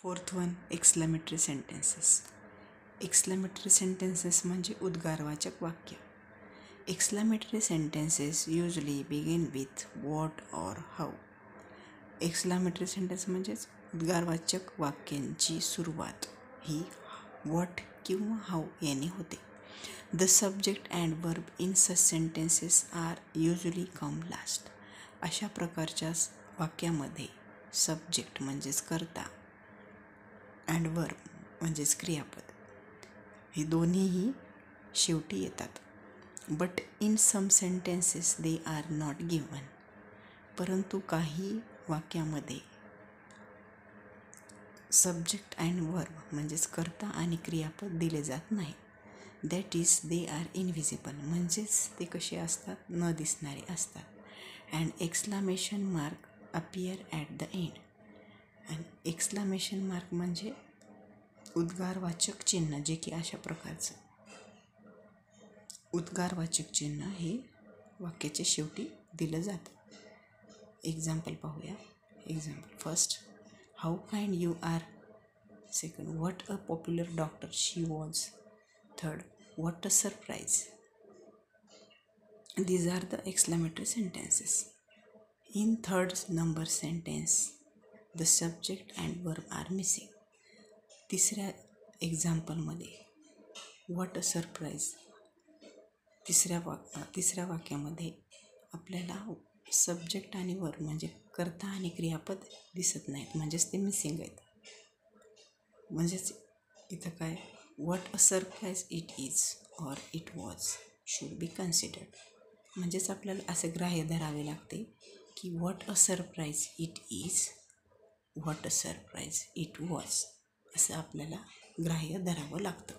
Fourth one, exclamatory sentences. Exclamatory sentences म्हणजे उद्गारवाचक वाक्य. Exclamatory sentences usually begin with what or how. Exclamatory sentence म्हणजेच उद्गारवाचक वाक्यांची सुरुवात ही what किंवा how याने होते. The subject and verb in such sentences are usually come last. अशा प्रकारच्या वाक्यामध्ये सब्जेक्ट म्हणजेच कर्ता अँड वर्ब म्हणजेच क्रियापद हे दोन्हीही शेवटी येतात. But in some sentences they are not given. परंतु काही वाक्यामध्ये सब्जेक्ट अँड वर्ब म्हणजेच कर्ता आणि क्रियापद दिले जात नाही. That is they are invisible. म्हणजेच ते कसे असतात, न दिसणारे असतात. And exclamation mark appear at the end. आणि एक्सक्लेमेशन मार्क म्हणजे उद्गारवाचक चिन्ह, जे की अशा प्रकारचं उद्गारवाचक चिन्ह हे वाक्याच्या शेवटी दिलं जातं. एक्झाम्पल पाहूया. Example first, how kind you are. Second, what a popular doctor she was. Third, what a surprise. These are the exclamatory sentences. In third number sentence, the subject and verb are missing. तिसऱ्या एक्झाम्पलमध्ये what a surprise, तिसऱ्या वाक्यामध्ये आपल्याला subject आणि verb म्हणजे कर्ता आणि क्रियापद दिसत नाहीत, म्हणजेच ते मिसिंग आहेत. म्हणजेच इथं काय, what a surprise it is or it was should be considered. म्हणजेच आपल्याला असे ग्राह्य धरावे लागते की what a surprise it is, what a surprise it was, असं आपल्याला ग्राह्य धरावं लागतं.